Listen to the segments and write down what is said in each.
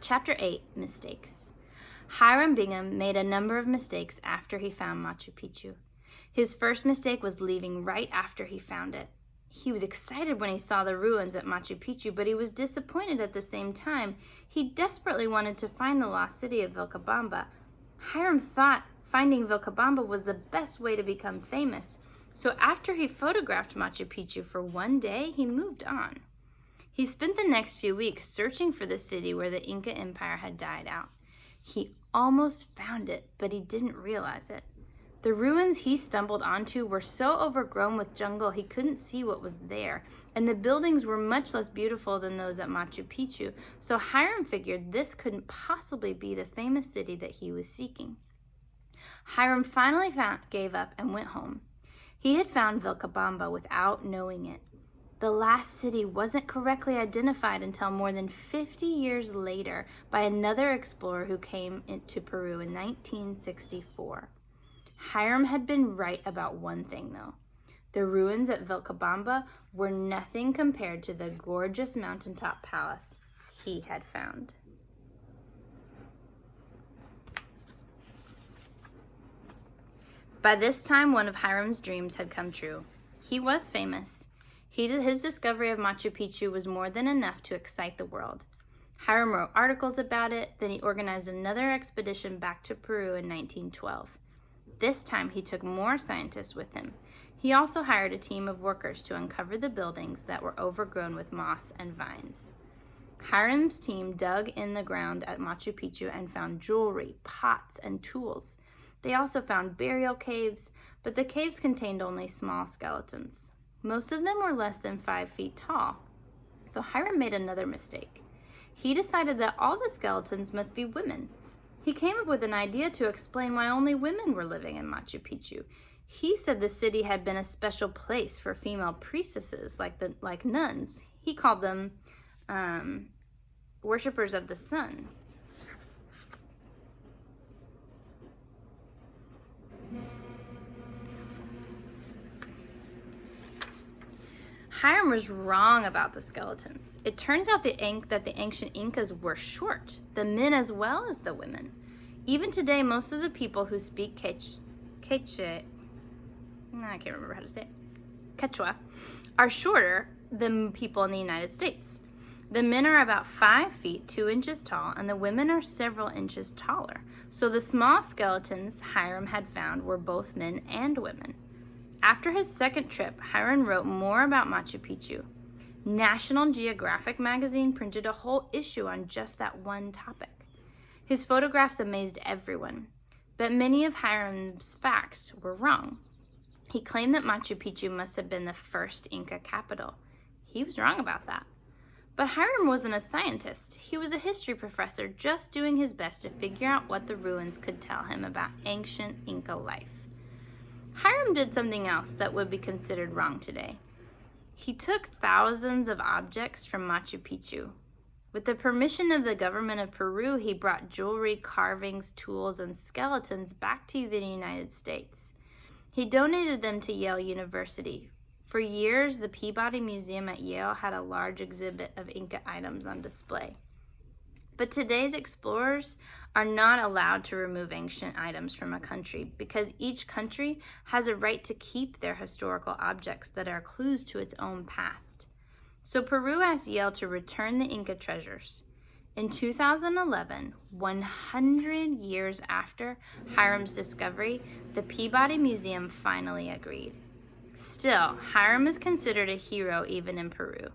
Chapter 8, Mistakes. Hiram Bingham made a number of mistakes after he found Machu Picchu. His first mistake was leaving right after he found it. He was excited when he saw the ruins at Machu Picchu, but he was disappointed at the same time. He desperately wanted to find the lost city of Vilcabamba. Hiram thought finding Vilcabamba was the best way to become famous. So after he photographed Machu Picchu for one day, he moved on. He spent the next few weeks searching for the city where the Inca Empire had died out. He almost found it, but he didn't realize it. The ruins he stumbled onto were so overgrown with jungle he couldn't see what was there, and the buildings were much less beautiful than those at Machu Picchu, so Hiram figured this couldn't possibly be the famous city that he was seeking. Hiram finally gave up and went home. He had found Vilcabamba without knowing it. The last city wasn't correctly identified until more than 50 years later by another explorer who came into Peru in 1964. Hiram had been right about one thing, though. The ruins at Vilcabamba were nothing compared to the gorgeous mountaintop palace he had found. By this time, one of Hiram's dreams had come true. He was famous. His discovery of Machu Picchu was more than enough to excite the world. Hiram wrote articles about it, then he organized another expedition back to Peru in 1912. This time he took more scientists with him. He also hired a team of workers to uncover the buildings that were overgrown with moss and vines. Hiram's team dug in the ground at Machu Picchu and found jewelry, pots, and tools. They also found burial caves, but the caves contained only small skeletons. Most of them were less than 5 feet tall. So Hiram made another mistake. He decided that all the skeletons must be women. He came up with an idea to explain why only women were living in Machu Picchu. He said the city had been a special place for female priestesses like nuns. He called them worshippers of the sun. Hiram was wrong about the skeletons. It turns out that the ancient Incas were short, the men as well as the women. Even today, most of the people who speak Quechua are shorter than people in the United States. The men are about 5 feet 2 inches tall, and the women are several inches taller. So the small skeletons Hiram had found were both men and women. After his second trip, Hiram wrote more about Machu Picchu. National Geographic magazine printed a whole issue on just that one topic. His photographs amazed everyone, but many of Hiram's facts were wrong. He claimed that Machu Picchu must have been the first Inca capital. He was wrong about that. But Hiram wasn't a scientist. He was a history professor just doing his best to figure out what the ruins could tell him about ancient Inca life. Hiram did something else that would be considered wrong today. He took thousands of objects from Machu Picchu. With the permission of the government of Peru, he brought jewelry, carvings, tools, and skeletons back to the United States. He donated them to Yale University. For years, the Peabody Museum at Yale had a large exhibit of Inca items on display. But today's explorers are not allowed to remove ancient items from a country because each country has a right to keep their historical objects that are clues to its own past. So Peru asked Yale to return the Inca treasures. In 2011, 100 years after Hiram's discovery, the Peabody Museum finally agreed. Still, Hiram is considered a hero even in Peru.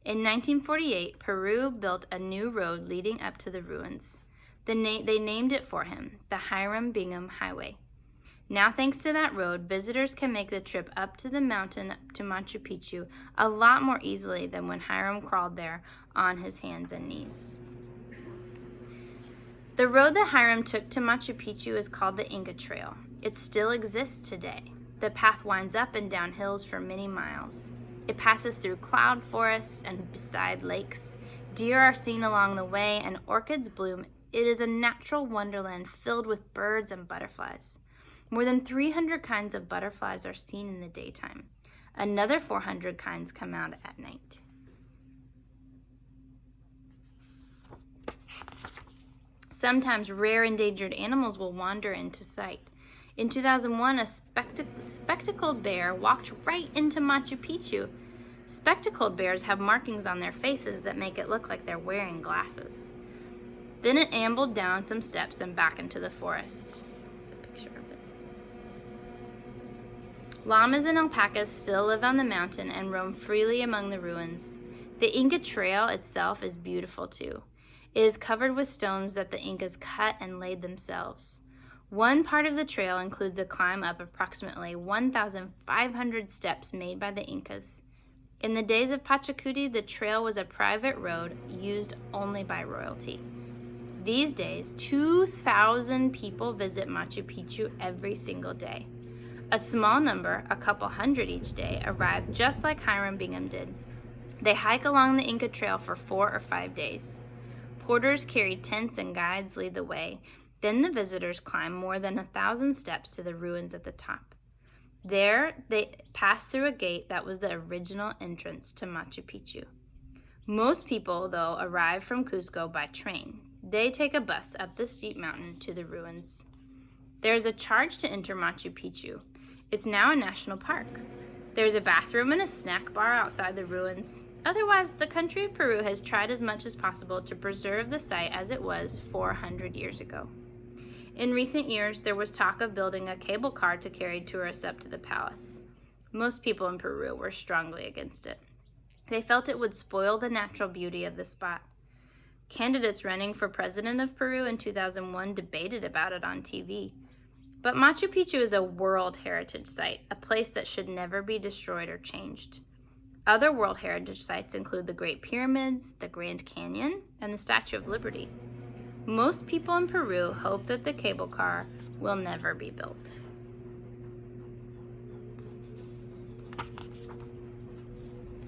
In 1948, Peru built a new road leading up to the ruins. They named it for him, the Hiram Bingham Highway. Now, thanks to that road, visitors can make the trip up to the mountain to Machu Picchu a lot more easily than when Hiram crawled there on his hands and knees. The road that Hiram took to Machu Picchu is called the Inca Trail. It still exists today. The path winds up and down hills for many miles. It passes through cloud forests and beside lakes. Deer are seen along the way and orchids bloom. It is a natural wonderland filled with birds and butterflies. More than 300 kinds of butterflies are seen in the daytime. Another 400 kinds come out at night. Sometimes rare endangered animals will wander into sight. In 2001, a spectacled bear walked right into Machu Picchu. Spectacled bears have markings on their faces that make it look like they're wearing glasses. Then it ambled down some steps and back into the forest. There's a picture of it. Llamas and alpacas still live on the mountain and roam freely among the ruins. The Inca Trail itself is beautiful too. It is covered with stones that the Incas cut and laid themselves. One part of the trail includes a climb up approximately 1,500 steps made by the Incas. In the days of Pachacuti, the trail was a private road used only by royalty. These days, 2,000 people visit Machu Picchu every single day. A small number, a couple hundred each day, arrive just like Hiram Bingham did. They hike along the Inca Trail for 4 or 5 days. Porters carry tents and guides lead the way. Then the visitors climb more than 1,000 steps to the ruins at the top. There, they pass through a gate that was the original entrance to Machu Picchu. Most people, though, arrive from Cusco by train. They take a bus up the steep mountain to the ruins. There is a charge to enter Machu Picchu. It's now a national park. There's a bathroom and a snack bar outside the ruins. Otherwise, the country of Peru has tried as much as possible to preserve the site as it was 400 years ago. In recent years, there was talk of building a cable car to carry tourists up to the palace. Most people in Peru were strongly against it. They felt it would spoil the natural beauty of the spot. Candidates running for president of Peru in 2001 debated about it on TV. But Machu Picchu is a World Heritage Site, a place that should never be destroyed or changed. Other World Heritage Sites include the Great Pyramids, the Grand Canyon, and the Statue of Liberty. Most people in Peru hope that the cable car will never be built.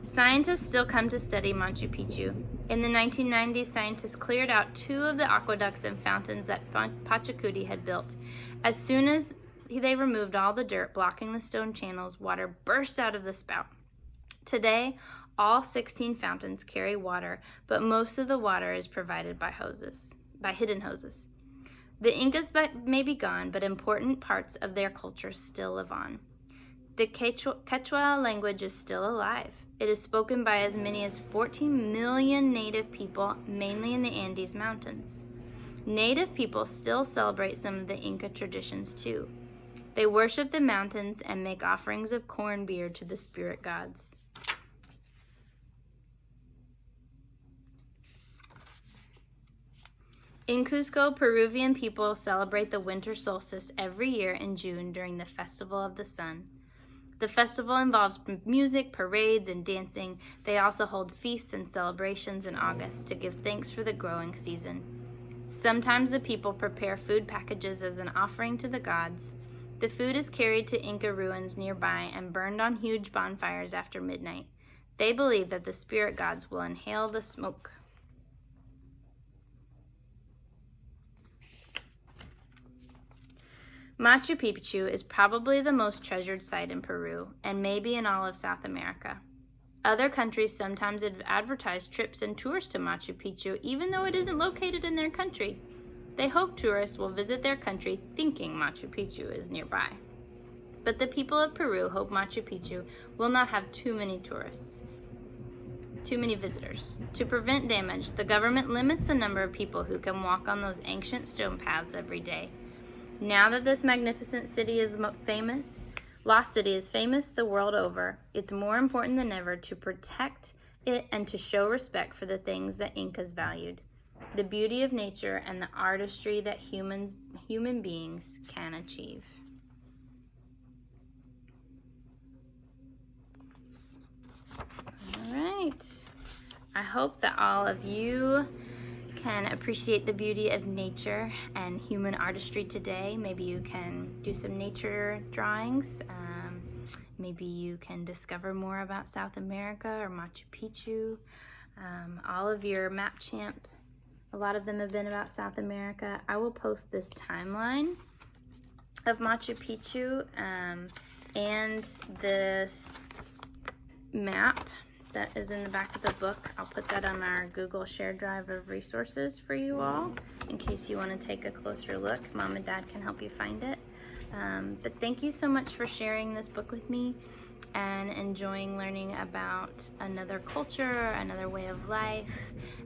Scientists still come to study Machu Picchu. In the 1990s, scientists cleared out 2 of the aqueducts and fountains that Pachacuti had built. As soon as they removed all the dirt blocking the stone channels, water burst out of the spout. Today, all 16 fountains carry water, but most of the water is provided by hidden hoses. The Incas may be gone, but important parts of their culture still live on. The Quechua language is still alive. It is spoken by as many as 14 million native people, mainly in the Andes Mountains. Native people still celebrate some of the Inca traditions too. They worship the mountains and make offerings of corn beer to the spirit gods. In Cusco, Peruvian people celebrate the winter solstice every year in June during the Festival of the Sun. The festival involves music, parades, and dancing. They also hold feasts and celebrations in August to give thanks for the growing season. Sometimes the people prepare food packages as an offering to the gods. The food is carried to Inca ruins nearby and burned on huge bonfires after midnight. They believe that the spirit gods will inhale the smoke. Machu Picchu is probably the most treasured site in Peru, and maybe in all of South America. Other countries sometimes advertise trips and tours to Machu Picchu, even though it isn't located in their country. They hope tourists will visit their country thinking Machu Picchu is nearby. But the people of Peru hope Machu Picchu will not have too many visitors. To prevent damage, the government limits the number of people who can walk on those ancient stone paths every day. Now that this magnificent city is famous, Lost City is famous the world over, it's more important than ever to protect it and to show respect for the things that Incas valued, the beauty of nature and the artistry that human beings can achieve. All right. I hope that all of you can appreciate the beauty of nature and human artistry today. Maybe you can do some nature drawings. Maybe you can discover more about South America or Machu Picchu. All of your Map Champ, a lot of them have been about South America. I will post this timeline of Machu Picchu and this map that is in the back of the book. I'll put that on our Google Shared Drive of resources for you all in case you want to take a closer look. Mom and Dad can help you find it. But thank you so much for sharing this book with me and enjoying learning about another culture, another way of life,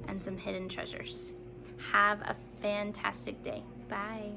and some hidden treasures. Have a fantastic day. Bye.